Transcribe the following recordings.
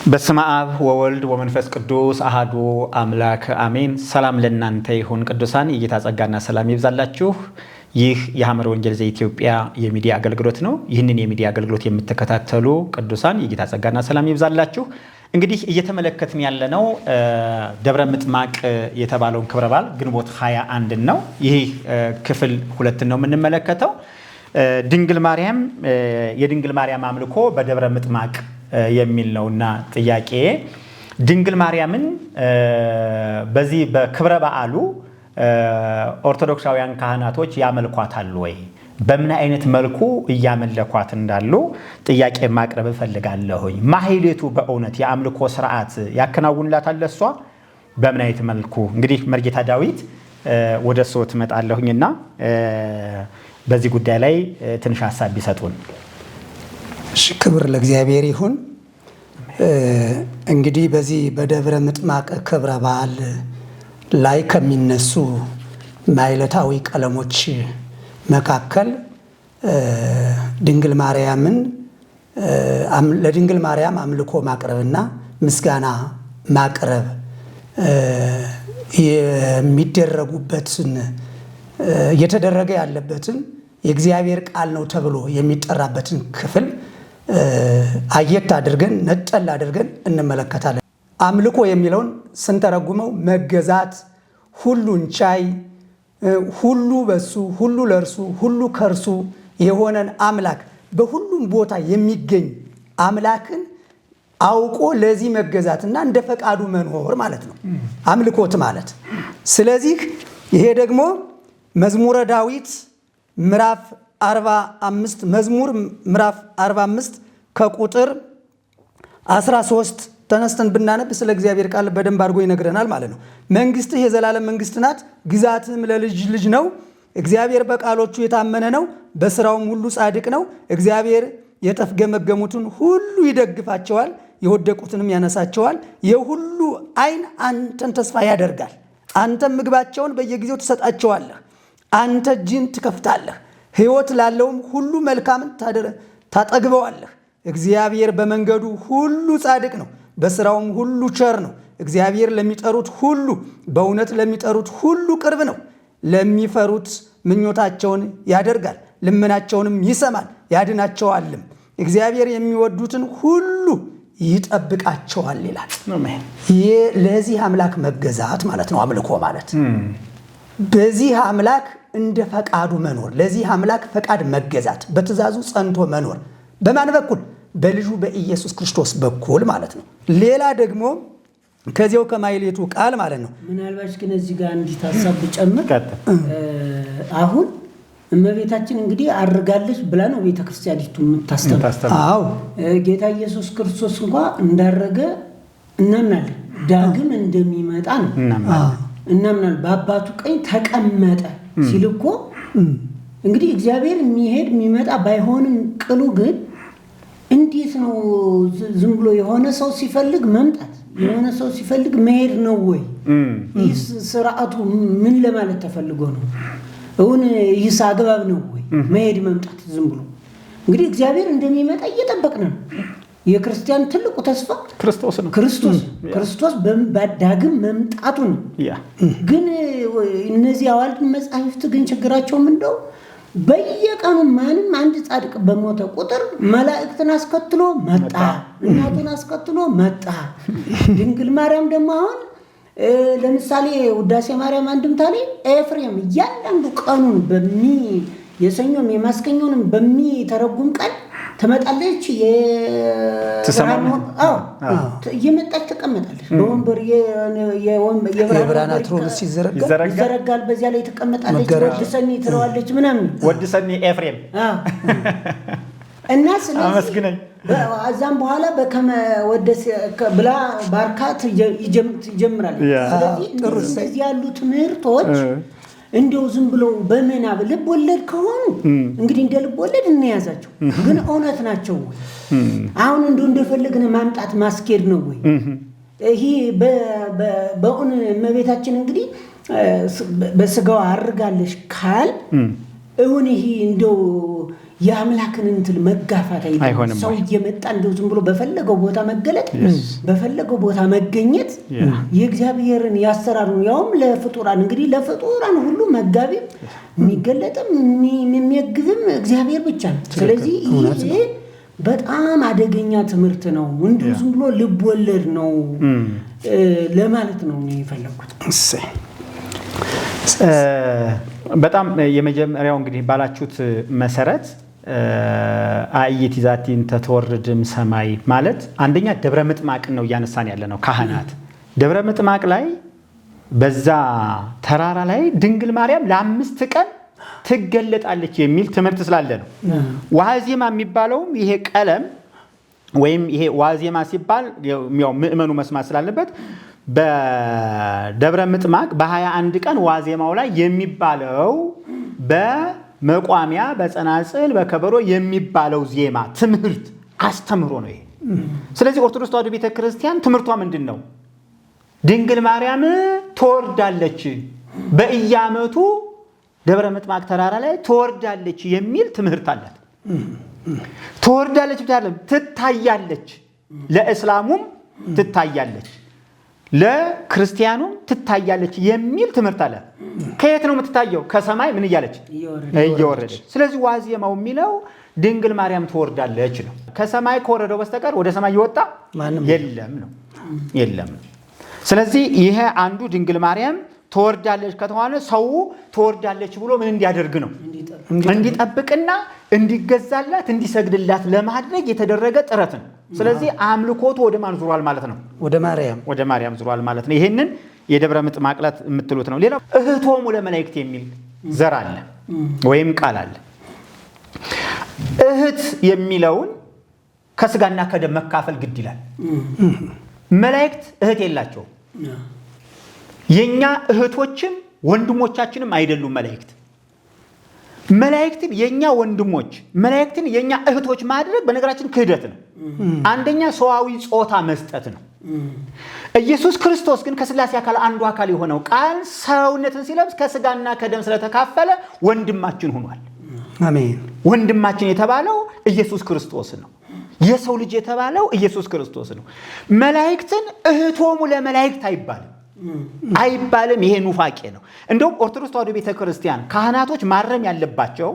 በስመ አብ ወወልድ ወመንፈስ ቅዱስ አሐዱ አምላክ አሜን። ሰላም ለእናንተ ይሁን ቅዱሳን፣ የጌታ ጸጋና ሰላም ይብዛላችሁ። ይህ የሐመረ ወንጌል ዘኢትዮጵያ የሚዲያ አገልግሎት ነው። ይህንን የሚዲያ አገልግሎት የምትከታተሉ ቅዱሳን የጌታ ጸጋና ሰላም ይብዛላችሁ። እንግዲህ እየተመለከትን ያለነው ደብረ ምጥማቅ የተባለውን ክብረ በዓል ግንቦት 21 ነው። ይህ ክፍል 2 ነው የምንመለከተው። ድንግል ማርያም የድንግል ማርያም አምልኮ በደብረ ምጥማቅ የሚል ነውና ጥያቄ ድንግል ማርያምን በዚህ በክብረ በዓሉ ኦርቶዶክሳውያን ካህናቶች ያመልኳታል ወይ? በምን አይነት መልኩ እያመለኳት እንዳሉ ጥያቄ ማቅረብ ፈልጋለሁኝ። ማህሌቱ በእውነት የአምልኮ ስርዓት ያከናውንላታል እሷ በምን አይነት መልኩ? እንግዲህ መርጌታ ዳዊት ወደ እሱ ትመጣለሁኝና በዚህ ጉዳይ ላይ ትንሽ ሐሳብ ቢሰጡን። ክብር ለእግዚአብሔር ይሁን። እንግዲህ በዚህ በደብረ ምጥማቅ ክብረ በዓል ላይ ከሚነሱ ማይለታዊ ቀለሞች መካከል ድንግል ማርያምን ለድንግል ማርያም አምልኮ ማቅረብና ምስጋና ማቅረብ የሚደረጉበትን እየተደረገ ያለበትን የእግዚአብሔር ቃል ነው ተብሎ የሚጠራበትን ክፍል አየት አድርገን ነጠል አድርገን እንመለከታለን። አምልኮ የሚለውን ስንተረጉመው መገዛት፣ ሁሉን ቻይ፣ ሁሉ በሱ ሁሉ ለእርሱ ሁሉ ከእርሱ የሆነን አምላክ በሁሉም ቦታ የሚገኝ አምላክን አውቆ ለዚህ መገዛትና እንደ ፈቃዱ መኖር ማለት ነው አምልኮት ማለት። ስለዚህ ይሄ ደግሞ መዝሙረ ዳዊት ምዕራፍ 45 መዝሙር ምዕራፍ 45 ከቁጥር 13 ተነስተን ብናነብ ስለ እግዚአብሔር ቃል በደንብ አድርጎ ይነግረናል ማለት ነው። መንግስትህ የዘላለም መንግስት ናት፣ ግዛትህም ለልጅ ልጅ ነው። እግዚአብሔር በቃሎቹ የታመነ ነው፣ በስራውም ሁሉ ጻድቅ ነው። እግዚአብሔር የተፍገመገሙትን ሁሉ ይደግፋቸዋል፣ የወደቁትንም ያነሳቸዋል። የሁሉ ዓይን አንተን ተስፋ ያደርጋል። አንተም ምግባቸውን በየጊዜው ትሰጣቸዋለህ። አንተ እጅን ትከፍታለህ፣ ሕይወት ላለውም ሁሉ መልካምን ታጠግበዋለህ። እግዚአብሔር በመንገዱ ሁሉ ጻድቅ ነው፣ በስራውም ሁሉ ቸር ነው። እግዚአብሔር ለሚጠሩት ሁሉ በእውነት ለሚጠሩት ሁሉ ቅርብ ነው። ለሚፈሩት ምኞታቸውን ያደርጋል፣ ልመናቸውንም ይሰማል ያድናቸዋልም። እግዚአብሔር የሚወዱትን ሁሉ ይጠብቃቸዋል ይላል። ለዚህ አምላክ መገዛት ማለት ነው አምልኮ ማለት። በዚህ አምላክ እንደ ፈቃዱ መኖር፣ ለዚህ አምላክ ፈቃድ መገዛት፣ በትእዛዙ ጸንቶ መኖር። በማን በኩል? በልጁ በኢየሱስ ክርስቶስ በኩል ማለት ነው። ሌላ ደግሞ ከዚያው ከማይሌቱ ቃል ማለት ነው። ምናልባት ግን እዚህ ጋር እንዲህ ሐሳብ ብጨምር አሁን እመቤታችን እንግዲህ አርጋለች ብላ ነው ቤተክርስቲያኒቱ የምታስተምረው። ጌታ ኢየሱስ ክርስቶስ እንኳን እንዳረገ እናምናለን፣ ዳግም እንደሚመጣ ነው እናምናለን። በአባቱ ቀኝ ተቀመጠ ሲል እኮ እንግዲህ እግዚአብሔር የሚሄድ የሚመጣ ባይሆንም ቅሉ ግን እንዴት ነው ዝም ብሎ የሆነ ሰው ሲፈልግ መምጣት የሆነ ሰው ሲፈልግ መሄድ ነው ወይ? ይህ ስርዓቱ ምን ለማለት ተፈልጎ ነው? እውን ይህስ አግባብ ነው ወይ? መሄድ መምጣት ዝም ብሎ እንግዲህ እግዚአብሔር እንደሚመጣ እየጠበቅን ነው። የክርስቲያን ትልቁ ተስፋ ክርስቶስ ነው። ክርስቶስ በዳግም መምጣቱ ነው። ግን እነዚህ አዋልድ መጻሕፍት ግን ችግራቸው ምንድነው? በየቀኑ ማንም አንድ ጻድቅ በሞተ ቁጥር መላእክትን አስከትሎ መጣ፣ እናቱን አስከትሎ መጣ። ድንግል ማርያም ደግሞ አሁን ለምሳሌ ውዳሴ ማርያም አንድምታ ላይ ኤፍሬም እያንዳንዱ ቀኑን የሰኞም የማስከኞንም በሚተረጉም ቀን ትመጣለች። እየመጣች ትቀመጣለች። በወንበር የብርሃን አትሮንስ ይዘረጋል። በዚያ ላይ ትቀመጣለች። ወድሰኒ ትለዋለች ምናምን ወድሰኒ ኤፍሬም እና ስለዚህ እዛም በኋላ በከመ ወደስ ብላ ባርካ ትጀምራለች። ስለዚህ እንደዚህ ያሉ ትምህርቶች እንደው ዝም ብሎ በመናብ ልብ ወለድ ከሆኑ እንግዲህ እንደ ልብ ወለድ እንያዛቸው፣ ግን እውነት ናቸው ወይ? አሁን እንደፈለግን ማምጣት ማስኬድ ነው ወይ? ይሄ በእውን እመቤታችን እንግዲህ በስጋዋ አርጋለሽ ካል እውን ይሄ እንደው የአምላክን እንትን መጋፋት አይደለም። ሰው እየመጣ እንደው ዝም ብሎ በፈለገው ቦታ መገለጥ በፈለገው ቦታ መገኘት የእግዚአብሔርን ያሰራሩን ያውም ለፍጡራን እንግዲህ ለፍጡራን ሁሉ መጋቢ የሚገለጥም የሚያግዝም እግዚአብሔር ብቻ ነው። ስለዚህ ይሄ በጣም አደገኛ ትምህርት ነው። እንዲሁ ዝም ብሎ ልብ ወለድ ነው ለማለት ነው የፈለኩት። በጣም የመጀመሪያው እንግዲህ ባላችሁት መሰረት አየት ይዛቲን ተተወርድም ሰማይ ማለት አንደኛ ደብረ ምጥማቅ ነው እያነሳን ያለ ነው። ካህናት ደብረ ምጥማቅ ላይ በዛ ተራራ ላይ ድንግል ማርያም ለ5 ቀን ትገለጣለች የሚል ትምህርት ስላለ ነው። ዋዜማ የሚባለውም ይሄ ቀለም ወይም ይሄ ዋዜማ ሲባል ያው ምእመኑ መስማት ስላለበት በደብረ ምጥማቅ በ21 ቀን ዋዜማው ላይ የሚባለው በመቋሚያ በጸናጽል በከበሮ የሚባለው ዜማ ትምህርት አስተምሮ ነው ይሄ። ስለዚህ ኦርቶዶክስ ተዋሕዶ ቤተክርስቲያን ትምህርቷ ምንድነው? ድንግል ማርያም ትወርዳለች፣ በየዓመቱ ደብረ ምጥማቅ ተራራ ላይ ትወርዳለች የሚል ትምህርት አላት። ትወርዳለች ብቻ አይደለም፣ ትታያለች። ለእስላሙም ትታያለች፣ ለክርስቲያኑም ትታያለች የሚል ትምህርት አለ። ከየት ነው የምትታየው? ከሰማይ ምን እያለች? እየወረደች። ስለዚህ ዋዜማው የሚለው ድንግል ማርያም ትወርዳለች ነው። ከሰማይ ከወረደው በስተቀር ወደ ሰማይ ይወጣ የለም ነው የለም ነው። ስለዚህ ይሄ አንዱ ድንግል ማርያም ትወርዳለች ከተባለ ሰው ትወርዳለች ብሎ ምን እንዲያደርግ ነው? እንዲጠብቅና እንዲገዛላት እንዲሰግድላት ለማድረግ የተደረገ ጥረት ነው። ስለዚህ አምልኮቱ ወደ ማን ዙሯል ማለት ነው? ወደ ማርያም ዙሯል ማለት ነው። ይሄንን የደብረ ምጥማቅ ዕለት የምትሉት ነው። ሌላው እህቶሙ ለመላእክት የሚል ዘር አለ ወይም ቃል አለ። እህት የሚለውን ከስጋና ከደም መካፈል ግድ ይላል። መላእክት እህት የላቸውም። የኛ እህቶችም ወንድሞቻችንም አይደሉም። መላእክትን የኛ ወንድሞች መላእክትን የኛ እህቶች ማድረግ በነገራችን ክህደት ነው። አንደኛ ሰዋዊ ጾታ መስጠት ነው። ኢየሱስ ክርስቶስ ግን ከሥላሴ አካል አንዱ አካል የሆነው ቃል ሰውነትን ሲለብስ ከስጋና ከደም ስለተካፈለ ወንድማችን ሆኗል። አሜን። ወንድማችን የተባለው ኢየሱስ ክርስቶስ ነው። የሰው ልጅ የተባለው ኢየሱስ ክርስቶስ ነው። መላእክትን እህቶሙ ለመላእክት አይባልም። ይሄ ኑፋቄ ነው። እንደውም ኦርቶዶክስ ተዋሕዶ ቤተክርስቲያን ካህናቶች ማረም ያለባቸው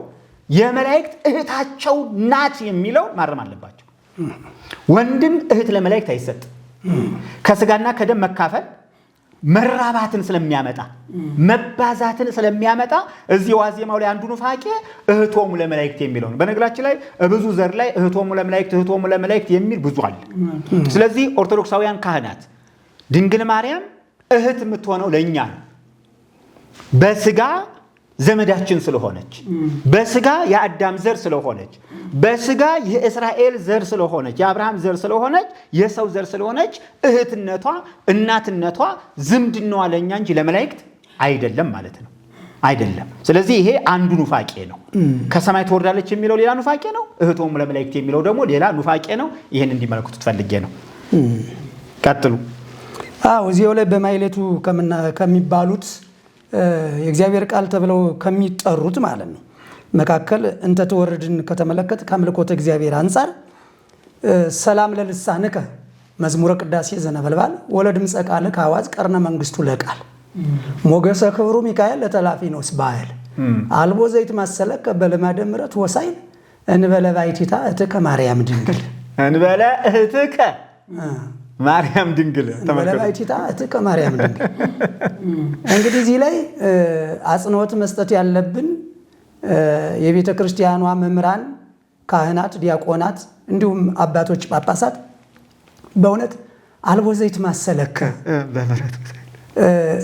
የመላእክት እህታቸው ናት የሚለውን ማረም አለባቸው። ወንድም እህት ለመላእክት አይሰጥ። ከስጋና ከደም መካፈል መራባትን ስለሚያመጣ መባዛትን ስለሚያመጣ እዚህ ዋዜማው ላይ አንዱ ኑፋቄ እህቶሙ ለመላእክት የሚለው ነው። በነገራችን ላይ ብዙ ዘር ላይ እህቶሙ ለመላእክት የሚል ብዙ አለ። ስለዚህ ኦርቶዶክሳውያን ካህናት ድንግል ማርያም እህት የምትሆነው ለኛ ነው። በስጋ ዘመዳችን ስለሆነች፣ በስጋ የአዳም ዘር ስለሆነች፣ በስጋ የእስራኤል ዘር ስለሆነች፣ የአብርሃም ዘር ስለሆነች፣ የሰው ዘር ስለሆነች እህትነቷ፣ እናትነቷ፣ ዝምድናዋ ለኛ እንጂ ለመላእክት አይደለም ማለት ነው። አይደለም። ስለዚህ ይሄ አንዱ ኑፋቄ ነው። ከሰማይ ትወርዳለች የሚለው ሌላ ኑፋቄ ነው። እህቶሙ ለመላእክት የሚለው ደግሞ ሌላ ኑፋቄ ነው። ይሄን እንዲመለከቱት ፈልጌ ነው። ቀጥሉ። እዚያው ላይ በማይሌቱ ከሚባሉት የእግዚአብሔር ቃል ተብለው ከሚጠሩት ማለት ነው መካከል እንተ ተወርድን ከተመለከት ከአምልኮተ እግዚአብሔር አንጻር ሰላም ለልሳንከ መዝሙረ ቅዳሴ ዘነበልባል ወለድምፀ ቃልከ አዋዝ ቀርነ መንግስቱ ለቃል ሞገሰ ክብሩ ሚካኤል ለተላፊኖስ ባይል አልቦ ዘይት ማሰለከ በልማደ ምሕረት ወሳይል እንበለ ባይቲታ እትከ ማርያም ድንግል እንበለ እህትከ ማርያም ድንግል ተመለከቱ። እትከ ማርያም ድንግል እንግዲህ እዚህ ላይ አጽንኦት መስጠት ያለብን የቤተ ክርስቲያኗ መምህራን፣ ካህናት፣ ዲያቆናት እንዲሁም አባቶች ጳጳሳት በእውነት አልቦ ዘይት ማሰለከ በመረት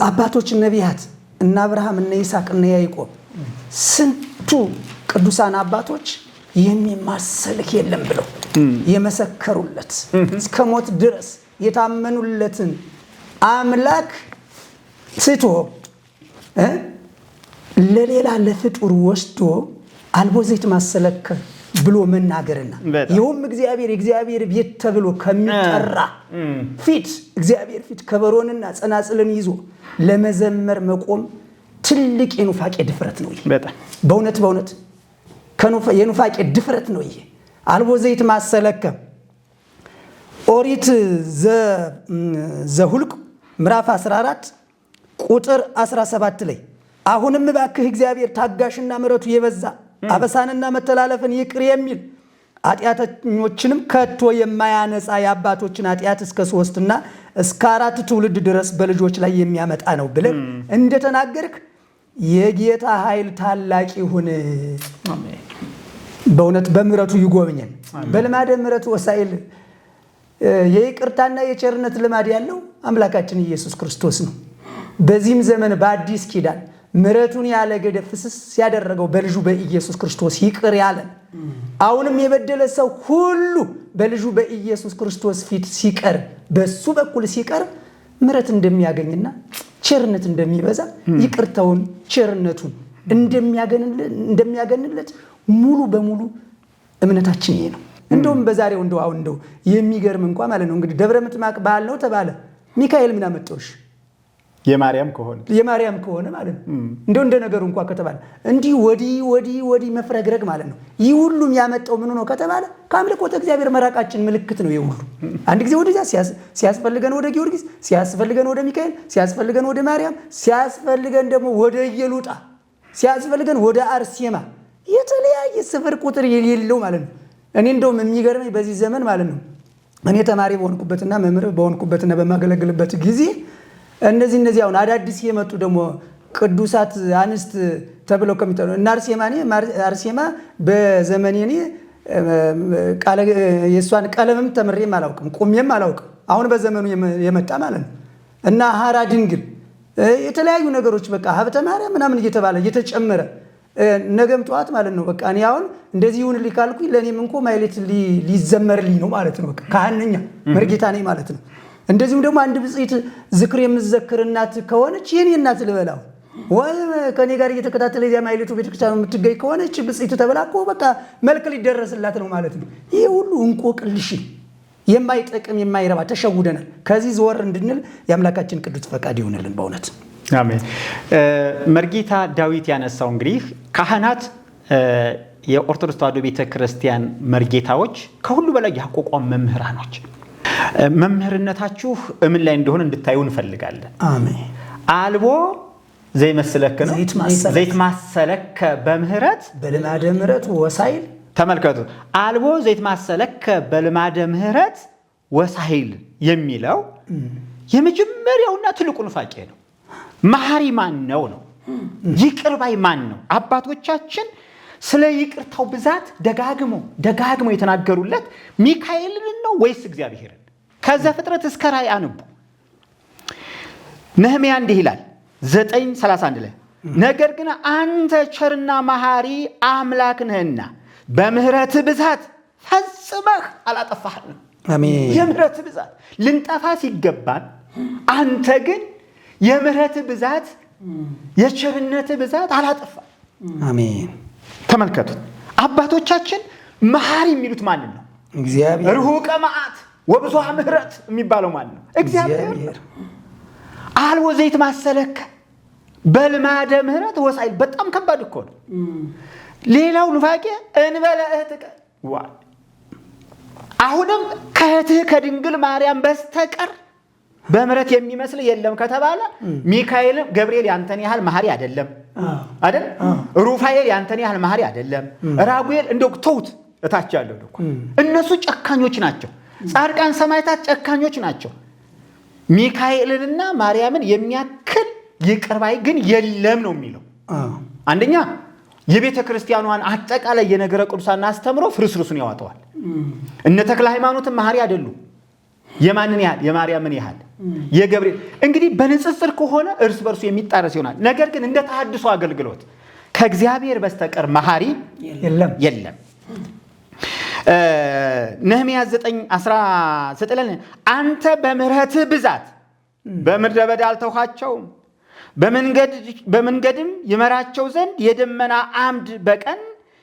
አባቶች ነቢያት እና አብርሃም እና ይስሐቅ እና ያዕቆብ ስንቱ ቅዱሳን አባቶች የሚማሰልክ የለም ብለው የመሰከሩለት እስከ ሞት ድረስ የታመኑለትን አምላክ ስቶ ለሌላ ለፍጡር ወስዶ አልቦ ዘይት ማሰለከ ብሎ መናገርና ይሁም እግዚአብሔር ቤት ተብሎ ከሚጠራ ፊት እግዚአብሔር ፊት ከበሮንና ጸናጽልን ይዞ ለመዘመር መቆም ትልቅ የኑፋቄ ድፍረት ነው። በእውነት የኑፋቄ ድፍረት ነው። ይሄ አልቦ ዘይት ማሰለከ ኦሪት ዘሁልቅ ምዕራፍ 14 ቁጥር 17 ላይ አሁንም እባክህ እግዚአብሔር ታጋሽና ምሕረቱ የበዛ አበሳንና መተላለፍን ይቅር የሚል ኃጢአተኞችንም ከቶ የማያነጻ የአባቶችን ኃጢአት እስከ 3 እና እስከ 4 ትውልድ ድረስ በልጆች ላይ የሚያመጣ ነው ብለህ እንደተናገርክ የጌታ ኃይል ታላቅ ይሁን። በእውነት በምሕረቱ ይጎብኘን። በልማደ ምሕረቱ ወሳይል የይቅርታና የቸርነት ልማድ ያለው አምላካችን ኢየሱስ ክርስቶስ ነው። በዚህም ዘመን በአዲስ ኪዳን ምሕረቱን ያለ ገደብ ፍስስ ያደረገው በልጁ በኢየሱስ ክርስቶስ ይቅር ያለን አሁንም የበደለ ሰው ሁሉ በልጁ በኢየሱስ ክርስቶስ ፊት ሲቀር በሱ በኩል ሲቀር ምሕረት እንደሚያገኝና ቸርነት እንደሚበዛ ይቅርታውን ቸርነቱን እንደሚያገኝለት ሙሉ በሙሉ እምነታችን ይሄ ነው። እንደውም በዛሬው እንደው የሚገርም እንኳን ማለት ነው እንግዲህ ደብረ ምጥማቅ በዓል ነው ተባለ። ሚካኤል ምን አመጣውሽ? የማርያም ከሆነ ማለት ነው። እንደው እንደ ነገሩ እንኳን ከተባለ እንዲህ ወዲህ መፍረግረግ ማለት ነው። ይህ ሁሉም ያመጣው ምን ነው ከተባለ ከአምልኮተ እግዚአብሔር መራቃችን ምልክት ነው። ይሁሉ አንድ ጊዜ ወደዚያ ሲያስፈልገን ወደ ጊዮርጊስ፣ ሲያስፈልገን ወደ ሚካኤል፣ ሲያስፈልገን ወደ ማርያም፣ ሲያስፈልገን ደግሞ ወደ ኢየሉጣ፣ ሲያስፈልገን ወደ አርሴማ የተለያየ ስፍር ቁጥር የሌለው ማለት ነው። እኔ እንደውም የሚገርመኝ በዚህ ዘመን ማለት ነው እኔ ተማሪ በሆንኩበትና መምህር በሆንኩበትና በማገለግልበት ጊዜ እነዚህ አሁን አዳዲስ የመጡ ደግሞ ቅዱሳት አንስት ተብለው ከሚጠሩ እና አርሴማ በዘመኔ እኔ የእሷን ቀለምም ተምሬም አላውቅም ቁሜም አላውቅም። አሁን በዘመኑ የመጣ ማለት ነው እና ሐራ ድንግል የተለያዩ ነገሮች በቃ ሀብተ ማርያም ምናምን እየተባለ እየተጨመረ ነገም ጠዋት ማለት ነው በቃ እኔ አሁን እንደዚህ ይሁን ካልኩኝ ለእኔም እንኳ ማይሌት ሊዘመርልኝ ነው ማለት ነው። በቃ ካህነኛ መርጌታ ነኝ ማለት ነው። እንደዚሁም ደግሞ አንድ ብጽዕት ዝክር የምትዘክር እናት ከሆነች የኔ እናት ልበላው ወይ ከኔ ጋር እየተከታተለ ያ ማይሌቱ ቤተክርስቲያን የምትገኝ ከሆነች ብጽዕት ተብላ እኮ በቃ መልክ ሊደረስላት ነው ማለት ነው። ይሄ ሁሉ እንቆቅልሽ የማይጠቅም የማይረባ ተሸውደናል። ከዚህ ዘወር እንድንል የአምላካችን ቅዱስ ፈቃድ ይሆንልን በእውነት አሜን። መርጌታ ዳዊት ያነሳው እንግዲህ ካህናት የኦርቶዶክስ ተዋሕዶ ቤተክርስቲያን መርጌታዎች ከሁሉ በላይ ያቋቋም መምህራኖች መምህርነታችሁ ምን ላይ እንደሆነ እንድታዩ እንፈልጋለን። አሜን። አልቦ ዘይመስለከ ነው ዘይት ማሰለከ በምህረት በልማደ ምህረት ወሳይል ተመልከቱ። አልቦ ዘይት ማሰለከ በልማደ ምህረት ወሳይል የሚለው የመጀመሪያውና ትልቁ ኑፋቄ ነው። መሐሪ ማን ነው? ይቅር ባይ ማን ነው? አባቶቻችን ስለ ይቅርታው ብዛት ደጋግሞ የተናገሩለት ሚካኤልን ነው ወይስ እግዚአብሔርን? ከዘፍጥረት እስከ ራእይ አንቡ። ነህምያ እንዲህ ይላል 9:31 ላይ ነገር ግን አንተ ቸርና መሐሪ አምላክ ነህና በምህረት ብዛት ፈጽመህ አላጠፋህንም። አሜን። የምህረት ብዛት ልንጠፋ ሲገባን አንተ ግን የምህረት ብዛት የቸርነት ብዛት አላጠፋ። አሜን። ተመልከቱ አባቶቻችን መሐሪ የሚሉት ማንን ነው? እግዚአብሔር። ርሁቀ መዓት ወብዙኃ ምህረት የሚባለው ማን ነው? እግዚአብሔር። አልቦ ዘይት ማሰለከ በልማደ ምህረት ወሳይል በጣም ከባድ እኮ ነው። ሌላው ኑፋቄ እንበለ እህትከ አሁንም ከእህትህ ከድንግል ማርያም በስተቀር በምህረት የሚመስል የለም ከተባለ ሚካኤል ገብርኤል ያንተን ያህል መሐሪ አይደለም አይደል? ሩፋኤል ያንተን ያህል መሐሪ አይደለም። ራጉኤል እንደው ተውት እታች ያለው እኮ እነሱ ጨካኞች ናቸው። ጻድቃን ሰማዕታት ጨካኞች ናቸው። ሚካኤልንና ማርያምን የሚያክል ይቅር ባይ ግን የለም ነው የሚለው። አንደኛ የቤተ ክርስቲያኗን አጠቃላይ የነገረ ቅዱሳን አስተምሮ ፍርስርሱን ያወጣዋል። እነ ተክለ ሃይማኖትን መሐሪ አይደሉም። የማንን ያህል? የማርያምን ያህል የገብርኤል። እንግዲህ በንጽጽር ከሆነ እርስ በርሱ የሚጣረስ ይሆናል። ነገር ግን እንደ ተሐድሶ አገልግሎት ከእግዚአብሔር በስተቀር መሐሪ የለም። ነህምያ 9:19 አንተ በምህረትህ ብዛት በምድረ በዳ አልተውሃቸውም፣ በመንገድም ይመራቸው ዘንድ የደመና አምድ በቀን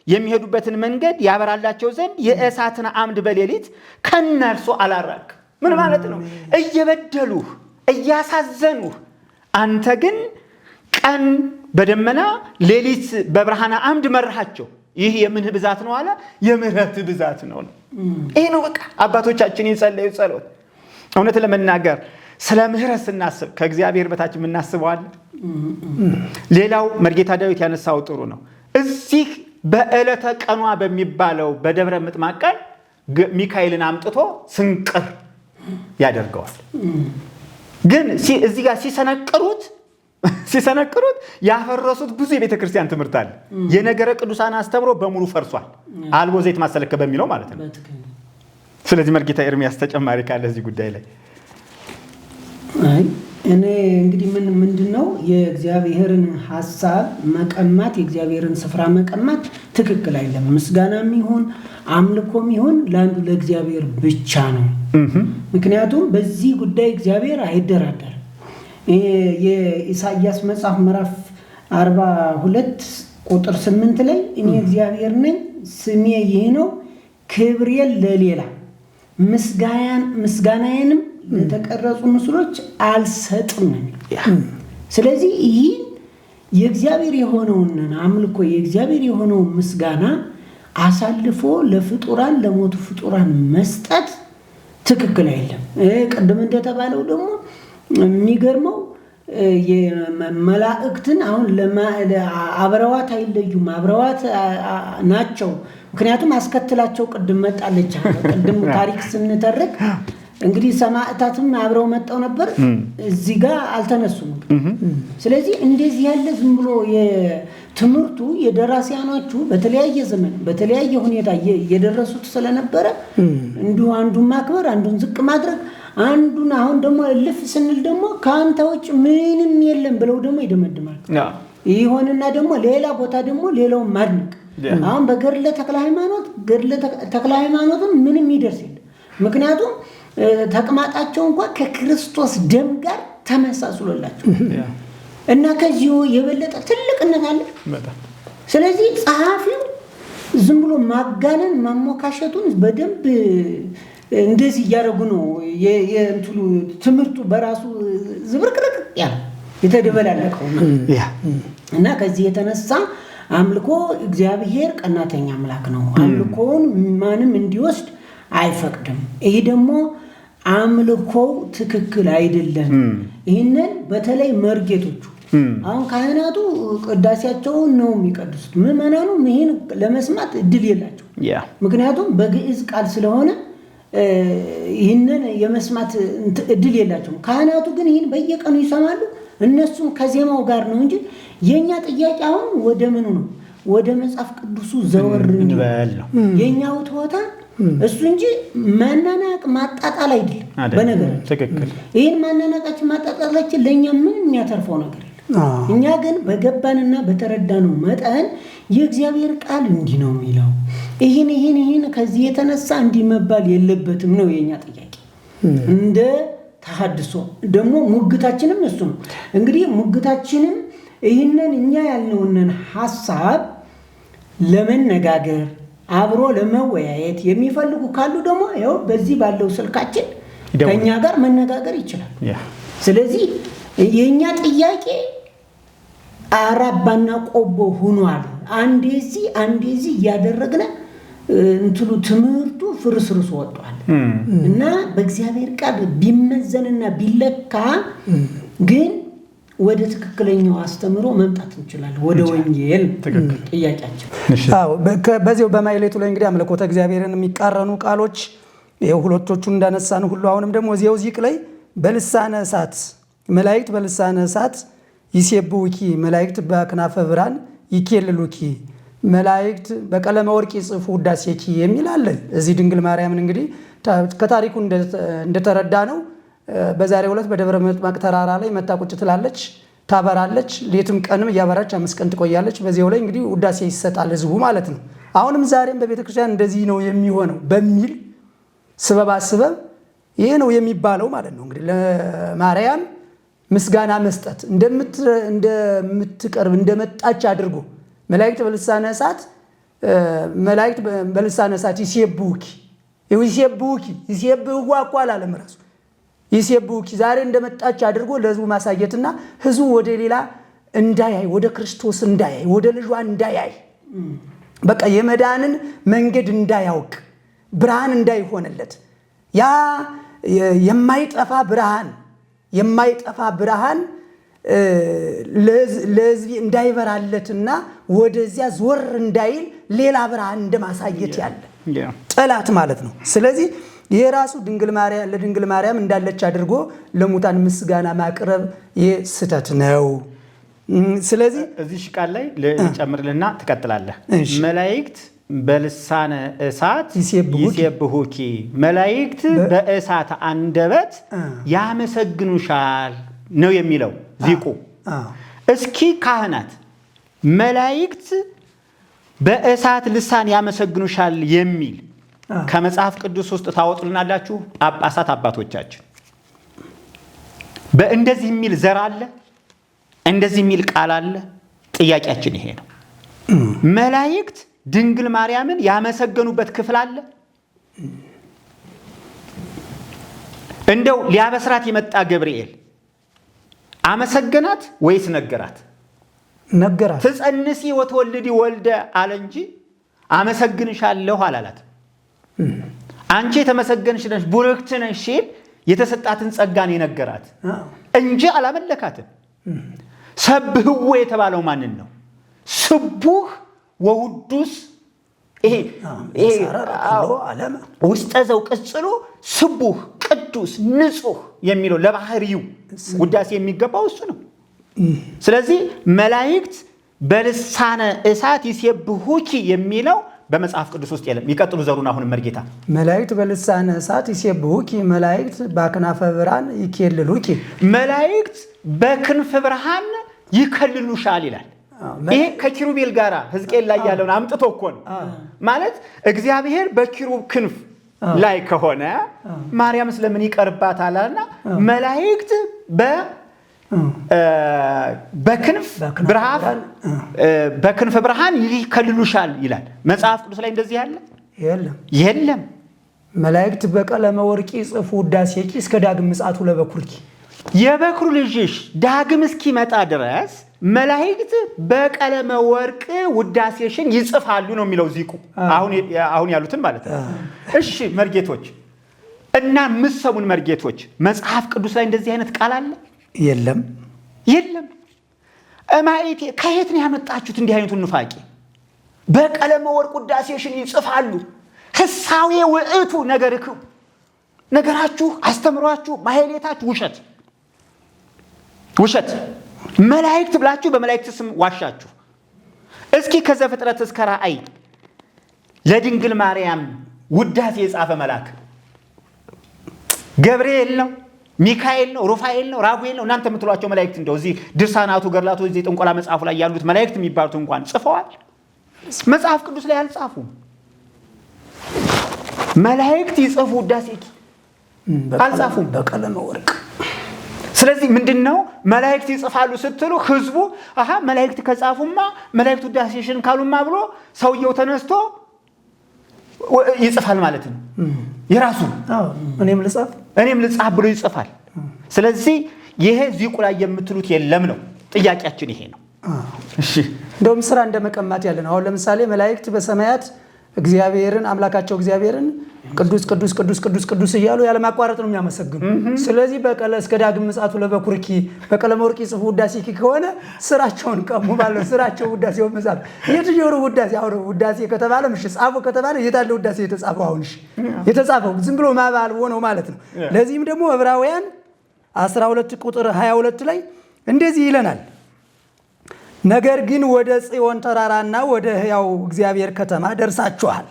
የሚሄዱበትን መንገድ ያበራላቸው ዘንድ የእሳትን አምድ በሌሊት ከነርሱ አላራቅ። ምን ማለት ነው? እየበደሉህ እያሳዘኑህ፣ አንተ ግን ቀን በደመና ሌሊት በብርሃን አምድ መራሃቸው። ይህ የምንህ ብዛት ነው አለ? የምህረት ብዛት ነው። ይህ ነው በቃ አባቶቻችን የጸለዩ ጸሎት። እውነት ለመናገር ስለ ምህረት ስናስብ ከእግዚአብሔር በታች የምናስበው አለ? ሌላው መርጌታ ዳዊት ያነሳው ጥሩ ነው። እዚህ በዕለተ ቀኗ በሚባለው በደብረ ምጥማቅ ቀን ሚካኤልን አምጥቶ ስንቅር ያደርገዋል። ግን እዚህ ጋር ሲሰነቅሩት ያፈረሱት ብዙ የቤተ ክርስቲያን ትምህርት አለ። የነገረ ቅዱሳን አስተምሮ በሙሉ ፈርሷል። አልቦ ዘይት ማሰለከ በሚለው ማለት ነው። ስለዚህ መርጌታ ኤርሚያስ ተጨማሪ ካለ እዚህ ጉዳይ ላይ። እኔ እንግዲህ ምንድነው የእግዚአብሔርን ሐሳብ መቀማት፣ የእግዚአብሔርን ስፍራ መቀማት ትክክል አይደለም። ምስጋናም ይሁን አምልኮም ይሁን ለአንዱ ለእግዚአብሔር ብቻ ነው። ምክንያቱም በዚህ ጉዳይ እግዚአብሔር አይደራደርም። የኢሳይያስ መጽሐፍ ምዕራፍ 42 ቁጥር 8 ላይ እኔ እግዚአብሔር ነኝ፣ ስሜ ይህ ነው፣ ክብሬን ለሌላ ምስጋናዬንም ለተቀረጹ ምስሎች አልሰጥም። ስለዚህ ይህን የእግዚአብሔር የሆነውን አምልኮ የእግዚአብሔር የሆነውን ምስጋና አሳልፎ ለፍጡራን ለሞቱ ፍጡራን መስጠት ትክክል አይደለም። ቅድም እንደተባለው ደግሞ የሚገርመው መላእክትን አሁን አብረዋት አይለዩም፣ አብረዋት ናቸው። ምክንያቱም አስከትላቸው ቅድም መጣለች። ቅድም ታሪክ ስንተርክ እንግዲህ ሰማዕታትም አብረው መጣው ነበር፣ እዚህ ጋር አልተነሱም። ስለዚህ እንደዚህ ያለ ዝም ብሎ የትምህርቱ የደራሲያኖቹ በተለያየ ዘመን በተለያየ ሁኔታ የደረሱት ስለነበረ እንዲሁ አንዱን ማክበር አንዱን ዝቅ ማድረግ አንዱን አሁን ደግሞ እልፍ ስንል ደግሞ ከአንተ ውጭ ምንም የለም ብለው ደግሞ ይደመድማል። ይሆንና ደግሞ ሌላ ቦታ ደግሞ ሌላውን ማድነቅ። አሁን በገድለ ተክለ ሃይማኖትም ምንም ይደርስ የለም። ምክንያቱም ተቅማጣቸው እንኳን ከክርስቶስ ደም ጋር ተመሳስሎላቸው እና ከዚሁ የበለጠ ትልቅነት አለ። ስለዚህ ጸሐፊው ዝም ብሎ ማጋነን ማሞካሸቱን በደንብ እንደዚህ እያደረጉ ነው። የእንትሉ ትምህርቱ በራሱ ዝብርቅርቅ የተደበላለቀው እና ከዚህ የተነሳ አምልኮ እግዚአብሔር ቀናተኛ አምላክ ነው። አምልኮውን ማንም እንዲወስድ አይፈቅድም። ይሄ ደግሞ አምልኮው ትክክል አይደለም። ይህንን በተለይ መርጌቶቹ አሁን ካህናቱ ቅዳሴያቸውን ነው የሚቀድሱት። ምዕመናኑም ይህን ለመስማት እድል የላቸው። ምክንያቱም በግዕዝ ቃል ስለሆነ ይህንን የመስማት እድል የላቸውም። ካህናቱ ግን ይህን በየቀኑ ይሰማሉ። እነሱም ከዜማው ጋር ነው እንጂ የእኛ ጥያቄ አሁን ወደ ምኑ ነው? ወደ መጽሐፍ ቅዱሱ ዘወር እንበል ነው የእኛው ትወታ እሱ እንጂ ማናናቅ ማጣጣል አይደለም። በነገር ይህን ማናናቃችን ማጣጣላችን ለእኛ ምን የሚያተርፈው ነገር የለም። እኛ ግን በገባንና በተረዳነው መጠን የእግዚአብሔር ቃል እንዲህ ነው የሚለው፣ ይህን ከዚህ የተነሳ እንዲህ መባል የለበትም ነው የእኛ ጥያቄ። እንደ ተሐድሶ ደግሞ ሙግታችንም እሱ ነው። እንግዲህ ሙግታችንም ይህንን እኛ ያልነውን ሐሳብ ለመነጋገር አብሮ ለመወያየት የሚፈልጉ ካሉ ደግሞ ያው በዚህ ባለው ስልካችን ከኛ ጋር መነጋገር ይችላል። ስለዚህ የኛ ጥያቄ አራባና ቆቦ ሆኗል። አንዴዚ እያደረግነ እንትሉ ትምህርቱ ፍርስርስ ወጥቷል እና በእግዚአብሔር ቃል ቢመዘንና ቢለካ ግን ወደ ትክክለኛው አስተምሮ መምጣት እንችላለን። ወደ ወንጌል ጥያቄያችን። በዚሁ በማይሌቱ ላይ እንግዲህ አምልኮተ እግዚአብሔርን የሚቃረኑ ቃሎች ሁለቶቹን እንዳነሳን ሁሉ አሁንም ደግሞ እዚያው ዚቅ ላይ በልሳነ እሳት መላእክት በልሳነ እሳት ይሴብሑኪ መላእክት በክናፈ ብርሃን ይኬልሉኪ መላእክት በቀለመ ወርቅ ይጽፉ ውዳሴኪ የሚል አለ። እዚህ ድንግል ማርያምን እንግዲህ ከታሪኩ እንደተረዳ ነው በዛሬው ዕለት በደብረ ምጥማቅ ተራራ ላይ መታ ቁጭ ትላለች፣ ታበራለች። ሌትም ቀንም እያበራች 5 ቀን ትቆያለች። በዚያው ላይ እንግዲህ ውዳሴ ይሰጣል ህዝቡ ማለት ነው። አሁንም ዛሬም በቤተክርስቲያን እንደዚህ ነው የሚሆነው በሚል ስበብ ይሄ ነው የሚባለው ማለት ነው። እንግዲህ ለማርያም ምስጋና መስጠት እንደምትቀርብ እንደመጣች አድርጎ መላእክት በልሳነ እሳት መላእክት በልሳነ እሳት ይሴብሑኪ ይሴብሕዋ እኮ አላለም ራሱ ይሴብሑኪ ዛሬ እንደመጣች አድርጎ ለህዝቡ ማሳየትና ህዝቡ ወደ ሌላ እንዳያይ ወደ ክርስቶስ እንዳያይ ወደ ልጇ እንዳያይ በቃ የመዳንን መንገድ እንዳያውቅ ብርሃን እንዳይሆንለት ያ የማይጠፋ ብርሃን ለህዝብ እንዳይበራለትና ወደዚያ ዞር እንዳይል ሌላ ብርሃን እንደማሳየት ያለ ጠላት ማለት ነው። ስለዚህ የራሱ ለድንግል ማርያም እንዳለች አድርጎ ለሙታን ምስጋና ማቅረብ ስህተት ነው። ስለዚህ እዚህ ቃል ላይ ልጨምርልና ትቀጥላለህ። መላእክት በልሳነ እሳት ይሴብሑኪ መላእክት በእሳት አንደበት ያመሰግኑሻል ነው የሚለው ዚቁ። እስኪ ካህናት መላእክት በእሳት ልሳን ያመሰግኑሻል የሚል ከመጽሐፍ ቅዱስ ውስጥ ታወጡልናላችሁ? ጳጳሳት አባቶቻችን በእንደዚህ የሚል ዘር አለ? እንደዚህ የሚል ቃል አለ? ጥያቄያችን ይሄ ነው። መላእክት ድንግል ማርያምን ያመሰገኑበት ክፍል አለ? እንደው ሊያበስራት የመጣ ገብርኤል አመሰገናት ወይስ ነገራት? ነገራት። ትጸንሲ ወትወልዲ ወልደ አለ እንጂ አመሰግንሻለሁ አላላት። አንቺ የተመሰገንሽ ነሽ ቡርክት ነሽ ሲል የተሰጣትን ጸጋን የነገራት እንጂ አላመለካትም። ሰብህዎ የተባለው ማንን ነው? ስቡህ ወውዱስ ይሄ ውስጠ ዘው ቅጽሉ ስቡህ ቅዱስ ንጹህ የሚለው ለባህሪው ውዳሴ የሚገባው እሱ ነው። ስለዚህ መላእክት በልሳነ እሳት ይሴብሑኪ የሚለው በመጽሐፍ ቅዱስ ውስጥ የለም። ይቀጥሉ ዘሩን አሁን መርጌታ መላእክት በልሳነ እሳት ይሴብሑኪ መላእክት በክናፈ ብርሃን ይኬልሉኪ መላእክት በክንፍ ብርሃን ይከልሉሻል ይላል። ይሄ ከኪሩቤል ጋራ ሕዝቅኤል ላይ ያለውን አምጥቶ እኮ ነው ማለት እግዚአብሔር በኪሩብ ክንፍ ላይ ከሆነ ማርያም ስለምን ይቀርባታልና መላእክት በክንፍ ብርሃን ይከልሉሻል ይላል። መጽሐፍ ቅዱስ ላይ እንደዚህ ያለ የለም። መላእክት በቀለመ ወርቂ ጽፉ ውዳሴኪ እስከ ዳግም ምጽአቱ ለበኩርኪ የበኩር ልጅሽ ዳግም እስኪመጣ ድረስ መላእክት በቀለመ ወርቅ ውዳሴሽን ይጽፋሉ ነው የሚለው ዚቁ። አሁን ያሉትን ማለት ነው። እሺ መርጌቶች እና ምሰሙን መርጌቶች መጽሐፍ ቅዱስ ላይ እንደዚህ አይነት ቃል አለ? የለም። እማይቴ ከየት ነው ያመጣችሁት እንዲህ አይነቱን ኑፋቄ? በቀለመ ወርቅ ውዳሴሽን ይጽፋሉ። ሕሳዌ ውእቱ ነገራችሁ አስተምሯችሁ ማህሌታችሁ ውሸት መላእክት ብላችሁ በመላእክት ስም ዋሻችሁ። እስኪ ከዘፍጥረት እስከ ራእይ ለድንግል ማርያም ውዳሴ የጻፈ መልአክ ገብርኤል ነው? ሚካኤል ነው? ሩፋኤል ነው? ራጉኤል ነው? እናንተ የምትሏቸው መላእክት እንደው እዚህ ድርሳናቱ ገድላቱ እዚህ ጥንቆላ መጽሐፉ ላይ ያሉት መላእክት የሚባሉት እንኳን ጽፈዋል? መጽሐፍ ቅዱስ ላይ አልጻፉም። መላእክት ይጽፉ ውዳሴኪ አልጻፉም በቀለመ ወርቅ። ስለዚህ ምንድነው መላእክት ይጽፋሉ ስትሉ ህዝቡ መላእክት ከጻፉማ መላእክት ውዳሴሽን ካሉማ ብሎ ሰውየው ተነስቶ ይጽፋል ማለት ነው። የራሱ እኔም ልጻፍ ብሎ ይጽፋል። ስለዚህ ይሄ ዚቁ ላይ የምትሉት የለም ነው ጥያቄያችን ይሄ ነው። እሺ እንደውም ስራ እንደመቀማት ያለ ነው። አሁን ለምሳሌ መላእክት በሰማያት እግዚአብሔርን አምላካቸው እግዚአብሔርን ቅዱስ ቅዱስ ቅዱስ ቅዱስ ቅዱስ እያሉ ያለማቋረጥ ነው የሚያመሰግኑ። ስለዚህ በቀለ እስከ ዳግም ምጽአቱ ለበኩርኪ በቀለመ ወርቅ ይጽፉ ውዳሴኪ ከሆነ ስራቸውን ቀሙ ባለው ስራቸው ውዳሴው መጻፍ የትጆሩ ውዳሴ አውሩ ውዳሴ ከተባለ ጻፉ ከተባለ የታለ ውዳሴ የተጻፈው? አሁን የተጻፈው ዝም ብሎ ማባል ሆነው ማለት ነው። ለዚህም ደግሞ ዕብራውያን 12 ቁጥር 22 ላይ እንደዚህ ይለናል። ነገር ግን ወደ ጽዮን ተራራና ወደ ሕያው እግዚአብሔር ከተማ ደርሳችኋል፣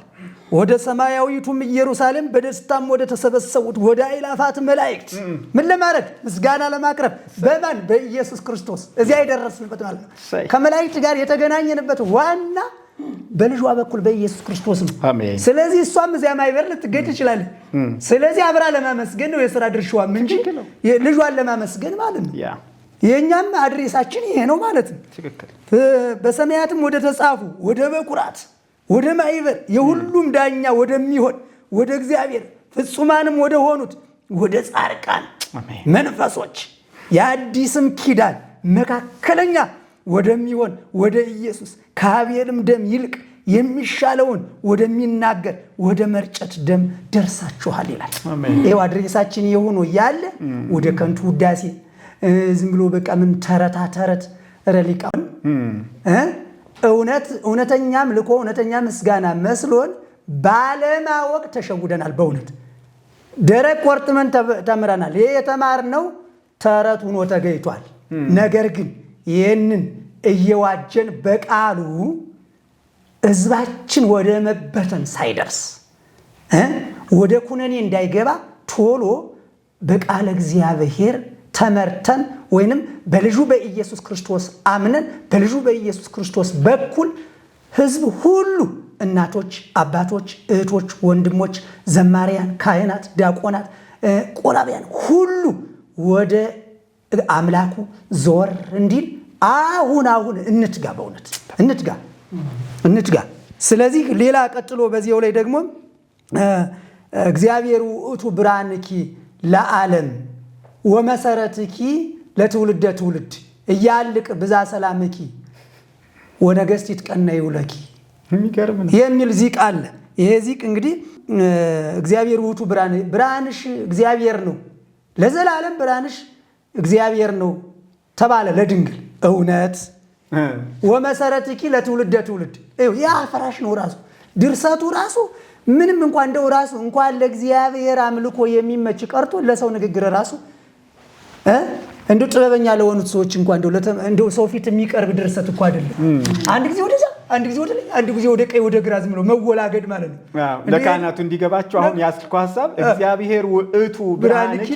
ወደ ሰማያዊቱም ኢየሩሳሌም በደስታም ወደ ተሰበሰቡት ወደ አእላፋት መላእክት ምን ለማድረግ ምስጋና ለማቅረብ በማን በኢየሱስ ክርስቶስ እዚያ የደረስንበት ማለት ነው። ከመላእክት ጋር የተገናኘንበት ዋና በልጇ በኩል በኢየሱስ ክርስቶስ ነው። ስለዚህ እሷም እዚያ ማይበር ልትገኝ ትችላለች። ስለዚህ አብራ ለማመስገን ነው የሥራ ድርሻዋ እንጂ ልጇን ለማመስገን ማለት ነው። የኛም አድሬሳችን ይሄ ነው ማለት ነው። በሰማያትም ወደ ተጻፉ ወደ በኩራት ወደ ማይበር የሁሉም ዳኛ ወደሚሆን ወደ እግዚአብሔር ፍጹማንም ወደ ሆኑት ወደ ጻድቃን መንፈሶች የአዲስም ኪዳን መካከለኛ ወደሚሆን ወደ ኢየሱስ ከአቤልም ደም ይልቅ የሚሻለውን ወደሚናገር ወደ መርጨት ደም ደርሳችኋል ይላል። ይኸው አድሬሳችን የሆኖ ያለ ወደ ከንቱ ውዳሴ ዝም ብሎ በቃ ምን ተረታ ተረት ረሊቃውን እውነተኛም ልኮ እውነተኛ ምስጋና መስሎን ባለማወቅ ተሸውደናል። በእውነት ደረቅ ቆርጥመን ተምረናል። ይሄ የተማርነው ተረት ሆኖ ተገኝቷል። ነገር ግን ይህንን እየዋጀን በቃሉ ሕዝባችን ወደ መበተን ሳይደርስ ወደ ኩነኔ እንዳይገባ ቶሎ በቃለ እግዚአብሔር ተመርተን ወይንም በልጁ በኢየሱስ ክርስቶስ አምነን በልጁ በኢየሱስ ክርስቶስ በኩል ሕዝብ ሁሉ እናቶች፣ አባቶች፣ እህቶች፣ ወንድሞች፣ ዘማሪያን፣ ካህናት፣ ዲያቆናት፣ ቆራቢያን ሁሉ ወደ አምላኩ ዞር እንዲል አሁን እንትጋ። በእውነት እንትጋ። ስለዚህ ሌላ ቀጥሎ በዚያው ላይ ደግሞ እግዚአብሔር ውእቱ ብርሃንኪ ለዓለም ወመሰረትኪ ለትውልደ ትውልድ እያልቅ ብዛ ሰላምኪ ወነገሥት ይትቀነዩ ለኪ የሚል ዚቅ አለ። ይሄ ዚቅ እንግዲህ እግዚአብሔር ውእቱ ብርሃንሽ እግዚአብሔር ነው፣ ለዘላለም ብርሃንሽ እግዚአብሔር ነው ተባለ ለድንግል እውነት። ወመሰረትኪ ለትውልደ ትውልድ ያ አፍራሽ ነው ራሱ ድርሰቱ ራሱ ምንም እንኳን እንደው ራሱ እንኳን ለእግዚአብሔር አምልኮ የሚመች ቀርቶ ለሰው ንግግር ራሱ እንደው ጥበበኛ ለሆኑት ሰዎች እንኳን እንደው ሰው ፊት የሚቀርብ ድርሰት እኮ አይደለም። አንድ ጊዜ ወደዛ፣ አንድ ጊዜ ወደ ላይ፣ አንድ ጊዜ ወደ ቀኝ ወደ ግራ ዝም ብሎ መወላገድ ማለት ነው። ለካህናቱ እንዲገባቸው አሁን ያስልኩ ሐሳብ እግዚአብሔር ውእቱ ብርሃንኪ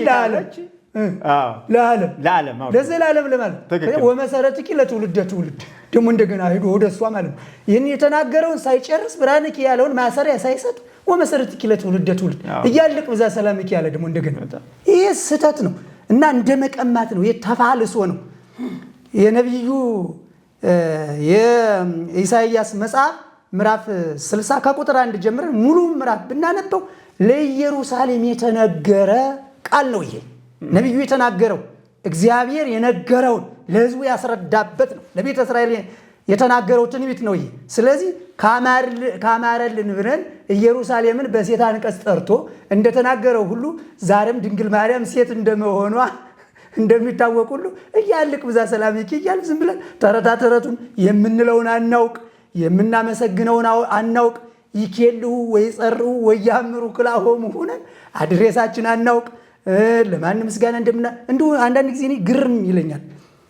ለዓለም ለዘላለም ለማለት ወመሰረትኪ ለትውልደ ትውልድ ደግሞ እንደገና ሄዶ ወደ እሷ ማለት ነው። ይህን የተናገረውን ሳይጨርስ ብርሃንኪ ያለውን ማሰሪያ ሳይሰጥ ወመሰረትኪ ለትውልደ ትውልድ እያልቅ ብዛ ሰላምኪ ያለ ደግሞ እንደገና ይሄ ስህተት ነው እና እንደ መቀማት ነው። ይሄ ተፋልሶ ነው። የነቢዩ የኢሳይያስ መጽሐፍ ምዕራፍ 60 ከቁጥር 1 ጀምረን ሙሉ ምዕራፍ ብናነበው ለኢየሩሳሌም የተነገረ ቃል ነው። ይሄ ነቢዩ የተናገረው እግዚአብሔር የነገረውን ለሕዝቡ ያስረዳበት ነው። ለቤተ እስራኤል የተናገረው ትንቢት ነው ይሄ። ስለዚህ ካማረልን ብለን ኢየሩሳሌምን በሴት አንቀጽ ጠርቶ እንደተናገረው ሁሉ ዛሬም ድንግል ማርያም ሴት እንደመሆኗ እንደሚታወቅ ሁሉ እያልቅ ብዛ ሰላምኪ እያል ዝም ብለን ተረታ ተረቱን የምንለውን አናውቅ፣ የምናመሰግነውን አናውቅ። ይኬልሁ ወይ ጸርሁ ወይ ያምሩ ክላሆሙ ሆነን አድሬሳችን አናውቅ። ለማን ምስጋና እንዲሁ አንዳንድ ጊዜ ግርም ይለኛል።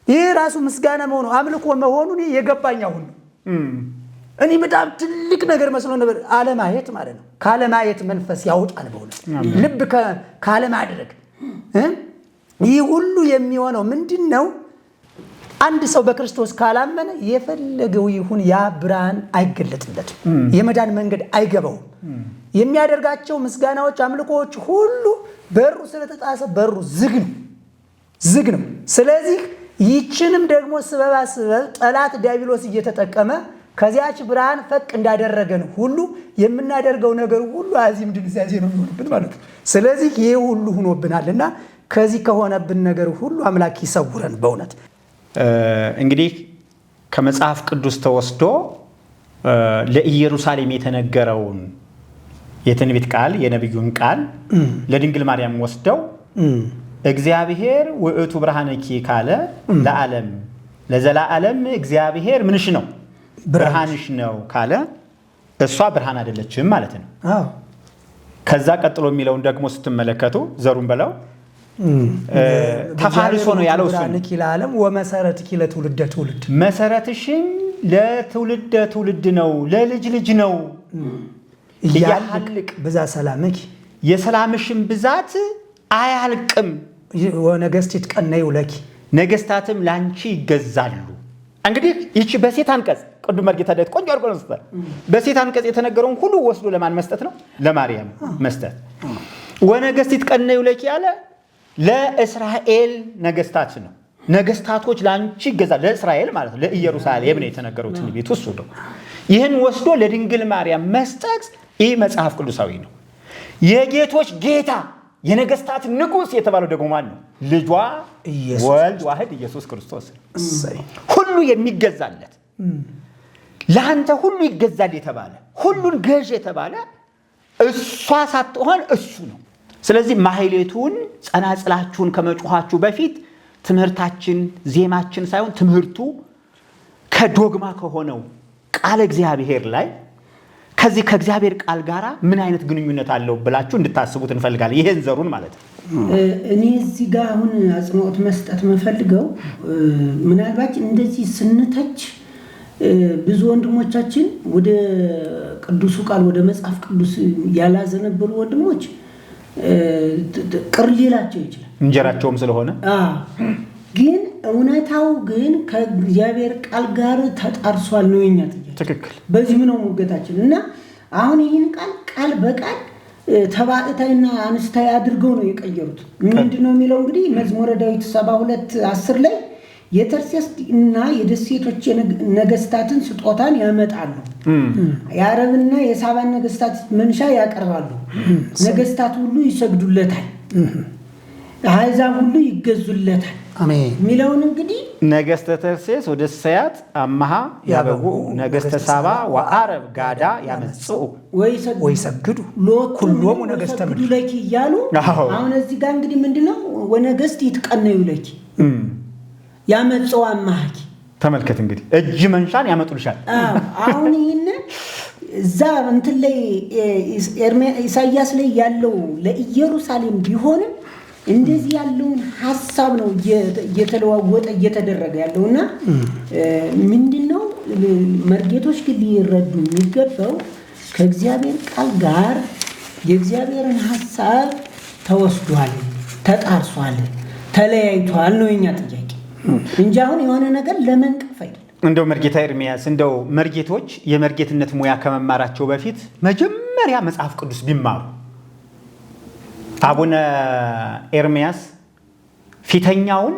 ይሄ ራሱ ምስጋና መሆኑ አምልኮ መሆኑ የገባኝ አሁን ነው። እኔ በጣም ትልቅ ነገር መስሎ ነበር። አለማየት ማለት ነው። ካለማየት መንፈስ ያወጣል። በእውነት ልብ ካለማድረግ ይህ ሁሉ የሚሆነው ምንድን ነው? አንድ ሰው በክርስቶስ ካላመነ የፈለገው ይሁን ያ ብርሃን አይገለጥለትም። የመዳን መንገድ አይገባውም። የሚያደርጋቸው ምስጋናዎች፣ አምልኮዎች ሁሉ በሩ ስለተጣሰ በሩ ዝግ ነው። ስለዚህ ይችንም ደግሞ ስበባ ጠላት ዲያብሎስ እየተጠቀመ ከዚያች ብርሃን ፈቅ እንዳደረገን ሁሉ የምናደርገው ነገር ሁሉ አዚም ድንዛዜ ነው የሚሆንብን ማለት ነው። ስለዚህ ይሄ ሁሉ ሆኖብናልና ከዚህ ከሆነብን ነገር ሁሉ አምላክ ይሰውረን። በእውነት እንግዲህ ከመጽሐፍ ቅዱስ ተወስዶ ለኢየሩሳሌም የተነገረውን የትንቢት ቃል የነቢዩን ቃል ለድንግል ማርያም ወስደው እግዚአብሔር ውእቱ ብርሃንኪ ካለ ለዓለም ለዘላለም እግዚአብሔር ምንሽ ነው ብርሃንሽ ነው ካለ እሷ ብርሃን አይደለችም ማለት ነው። ከዛ ቀጥሎ የሚለውን ደግሞ ስትመለከቱ ዘሩን በለው ተፋልሶ ነው ያለው። እሱ ብርሃንኪ ለዓለም ወመሰረትኪ ለትውልደ ትውልድ መሰረትሽን ለትውልደ ትውልድ ነው፣ ለልጅ ልጅ ነው። እያልቅ ብዛ ሰላምኪ የሰላምሽን ብዛት አያልቅም። ወነገሥት ይትቀነዩ ለኪ ነገስታትም ላንቺ ይገዛሉ። እንግዲህ ይቺ በሴት አንቀጽ ቅዱስ መርጌታ ዳዊት ቆንጆ አድርጎ ነው። በሴት አንቀጽ የተነገረውን ሁሉ ወስዶ ለማን መስጠት ነው? ለማርያም መስጠት። ወነገሥት ይትቀነዩ ለኪ ያለ ለእስራኤል ነገስታት ነው። ነገስታቶች ላንቺ ይገዛሉ፣ ለእስራኤል ማለት ነው፣ ለኢየሩሳሌም ነው የተነገረው ትንቢቱ እሱ ነው። ይህን ወስዶ ለድንግል ማርያም መስጠት ይህ መጽሐፍ ቅዱሳዊ ነው። የጌቶች ጌታ የነገስታት ንጉስ የተባለው ደግሞ ማን ነው? ልጇ ወልድ ዋህድ ኢየሱስ ክርስቶስ ሁሉ የሚገዛለት ለአንተ ሁሉ ይገዛል የተባለ ሁሉን ገዥ የተባለ እሷ ሳትሆን እሱ ነው። ስለዚህ ማህሌቱን ጸናጽላችሁን ከመጮኻችሁ በፊት ትምህርታችን ዜማችን ሳይሆን ትምህርቱ ከዶግማ ከሆነው ቃል እግዚአብሔር ላይ ከዚህ ከእግዚአብሔር ቃል ጋራ ምን አይነት ግንኙነት አለው ብላችሁ እንድታስቡት እንፈልጋለን። ይሄን ዘሩን ማለት ነው። እኔ እዚህ ጋር አሁን አጽንኦት መስጠት መፈልገው ምናልባት እንደዚህ ስንተች ብዙ ወንድሞቻችን ወደ ቅዱሱ ቃል ወደ መጽሐፍ ቅዱስ ያላዘነበሉ ወንድሞች ቅር ሊላቸው ይችላል እንጀራቸውም ስለሆነ ግን እውነታው ግን ከእግዚአብሔር ቃል ጋር ተጣርሷል ነው የኛ ጥያቄ። ትክክል። በዚህ ነው ሙገታችን እና አሁን ይህን ቃል በቃል ተባዕታይና አንስታይ አድርገው ነው የቀየሩት። ምንድነው የሚለው እንግዲህ መዝሙረ ዳዊት 72:10 ላይ የተርሴስ እና የደሴቶች ነገስታትን ስጦታን ያመጣሉ፣ የአረብና የሳባን ነገስታት መንሻ ያቀርባሉ፣ ነገስታት ሁሉ ይሰግዱለታል፣ አሕዛብ ሁሉ ይገዙለታል። አሜን ሚለውን እንግዲህ ነገስተ ተርሴስ ወደ ሰያት አማሃ ያበጉ ነገስተ ሳባ ወአረብ ጋዳ ያመጽኡ ወይሰግዱ ኩሎሙ ነገስተ ምድር ለኪ እያሉ አሁን እዚህ ጋር እንግዲህ ምንድነው ወነገስት ይትቀነዩ ለኪ ያመጽኡ አማሃኪ ተመልከት እንግዲህ እጅ መንሻን ያመጡልሻል። አሁን ይሄን እዛ እንትን ላይ ኢሳይያስ ላይ ያለው ለኢየሩሳሌም ቢሆንም እንደዚህ ያለውን ሐሳብ ነው እየተለዋወጠ እየተደረገ ያለውና ምንድነው መርጌቶች ግን ሊረዱ የሚገባው ከእግዚአብሔር ቃል ጋር የእግዚአብሔርን ሐሳብ ተወስዷል፣ ተጣርሷል፣ ተለያይቷል ነው የኛ ጥያቄ እንጂ አሁን የሆነ ነገር ለመንቀፍ አይደለም። እንደው መርጌታ ኤርሚያስ እንደው መርጌቶች የመርጌትነት ሙያ ከመማራቸው በፊት መጀመሪያ መጽሐፍ ቅዱስ ቢማሩ አቡነ ኤርሚያስ ፊተኛውን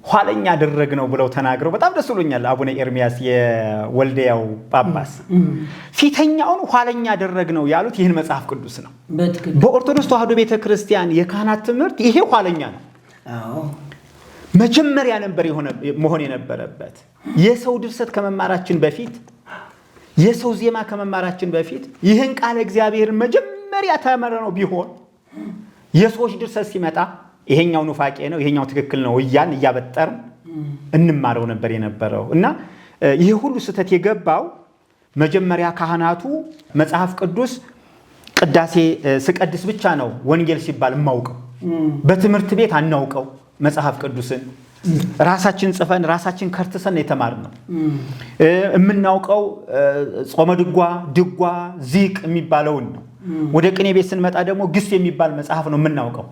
ኋለኛ አደረግነው ብለው ተናግረው በጣም ደስ ብሎኛል። አቡነ ኤርሚያስ የወልዲያው ጳጳስ ፊተኛውን ኋለኛ አደረግነው ያሉት ይህን መጽሐፍ ቅዱስ ነው። በኦርቶዶክስ ተዋሕዶ ቤተክርስቲያን የካህናት ትምህርት ይሄ ኋለኛ ነው። መጀመሪያ ነበር መሆን የነበረበት። የሰው ድርሰት ከመማራችን በፊት የሰው ዜማ ከመማራችን በፊት ይህን ቃል እግዚአብሔር መጀመሪያ ተመረነው ቢሆን የሰዎች ድርሰት ሲመጣ ይሄኛው ኑፋቄ ነው ይሄኛው ትክክል ነው እያን እያበጠር እንማረው ነበር የነበረው እና ይሄ ሁሉ ስተት የገባው መጀመሪያ ካህናቱ መጽሐፍ ቅዱስ ቅዳሴ ስቀድስ ብቻ ነው ወንጌል ሲባል ማውቀው በትምህርት ቤት አናውቀው መጽሐፍ ቅዱስን ራሳችን ጽፈን ራሳችን ከርተሰን የተማርነው የምናውቀው ጾመ ድጓ ዚቅ የሚባለውን ነው። ወደ ቅኔ ቤት ስንመጣ ደግሞ ግስ የሚባል መጽሐፍ ነው የምናውቀው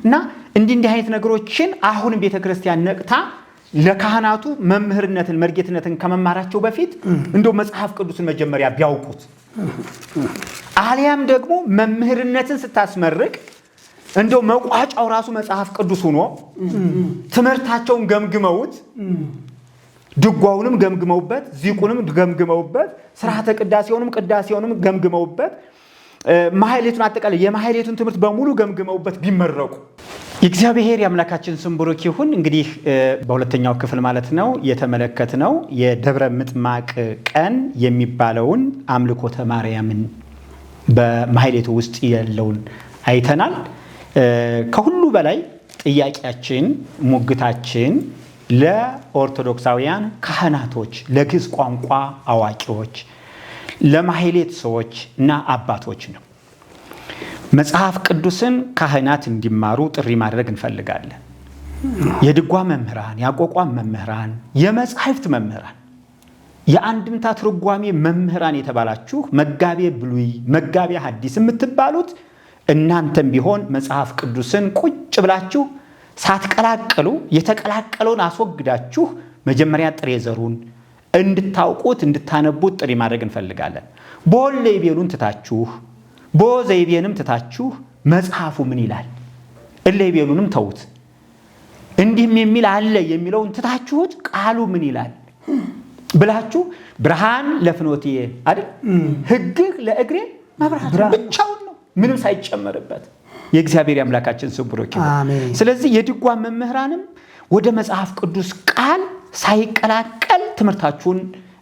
እና እንዲህ አይነት ነገሮችን አሁንም ቤተክርስቲያን ነቅታ ለካህናቱ መምህርነትን መርጌትነትን ከመማራቸው በፊት እንደው መጽሐፍ ቅዱስን መጀመሪያ ቢያውቁት አሊያም ደግሞ መምህርነትን ስታስመርቅ እንደው መቋጫው ራሱ መጽሐፍ ቅዱስ ሆኖ ትምህርታቸውን ገምግመውት ድጓውንም ገምግመውበት ዚቁንም ገምግመውበት ስርዓተ ቅዳሴውንም ገምግመውበት ማህሌቱን አጠቃላይ የማህሌቱን ትምህርት በሙሉ ገምግመውበት ቢመረቁ የእግዚአብሔር የአምላካችን ስም ብሩክ ይሁን። እንግዲህ በሁለተኛው ክፍል ማለት ነው የተመለከትነው የደብረ ምጥማቅ ቀን የሚባለውን አምልኮተ ማርያምን በማህሌቱ ውስጥ ያለውን አይተናል። ከሁሉ በላይ ጥያቄያችን ሙግታችን ለኦርቶዶክሳውያን ካህናቶች፣ ለግዕዝ ቋንቋ አዋቂዎች፣ ለማህሌት ሰዎች እና አባቶች ነው። መጽሐፍ ቅዱስን ካህናት እንዲማሩ ጥሪ ማድረግ እንፈልጋለን። የድጓ መምህራን፣ የአቋቋም መምህራን፣ የመጻሕፍት መምህራን፣ የአንድምታ ትርጓሜ መምህራን የተባላችሁ መጋቤ ብሉይ፣ መጋቤ ሐዲስ የምትባሉት እናንተም ቢሆን መጽሐፍ ቅዱስን ቁጭ ብላችሁ ሳትቀላቀሉ የተቀላቀለውን አስወግዳችሁ መጀመሪያ ጥሬ ዘሩን እንድታውቁት እንድታነቡት ጥሪ ማድረግ እንፈልጋለን። በወለይቤሉን ትታችሁ በዘይቤንም ትታችሁ መጽሐፉ ምን ይላል እለይቤሉንም ተውት። እንዲህም የሚል አለ የሚለውን ትታችሁት ቃሉ ምን ይላል ብላችሁ ብርሃን ለፍኖቴ አይደል ሕግህ ለእግሬ መብራት ብቻውን ነው ምንም ሳይጨመርበት። የእግዚአብሔር አምላካችን ስም ብሩክ ይሁን። ስለዚህ የድጓ መምህራንም ወደ መጽሐፍ ቅዱስ ቃል ሳይቀላቀል ትምህርታችሁን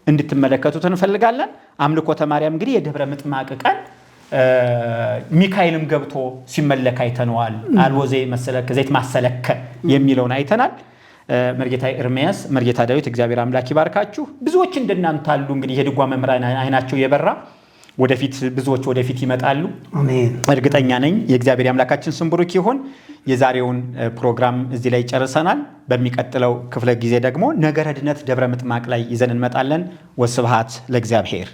እንድትመለከቱት እንፈልጋለን። አምልኮተ ማርያም እንግዲህ የደብረ ምጥማቅ ቀን ሚካኤልም ገብቶ ሲመለክ አይተነዋል። አልወዜ መሰለከ ዘይት ማሰለከ የሚለውን አይተናል። መርጌታ ኤርምያስ፣ መርጌታ ዳዊት እግዚአብሔር አምላክ ይባርካችሁ። ብዙዎች እንደናንተ አሉ እንግዲህ የድጓ መምህራን አይናቸው የበራ ወደፊት ብዙዎች ወደፊት ይመጣሉ። አሜን እርግጠኛ ነኝ። የእግዚአብሔር አምላካችን ስም ብሩክ ይሁን። የዛሬውን ፕሮግራም እዚህ ላይ ጨርሰናል። በሚቀጥለው ክፍለ ጊዜ ደግሞ ነገረ ድነት ደብረ ምጥማቅ ላይ ይዘን እንመጣለን። ወስብሐት ለእግዚአብሔር።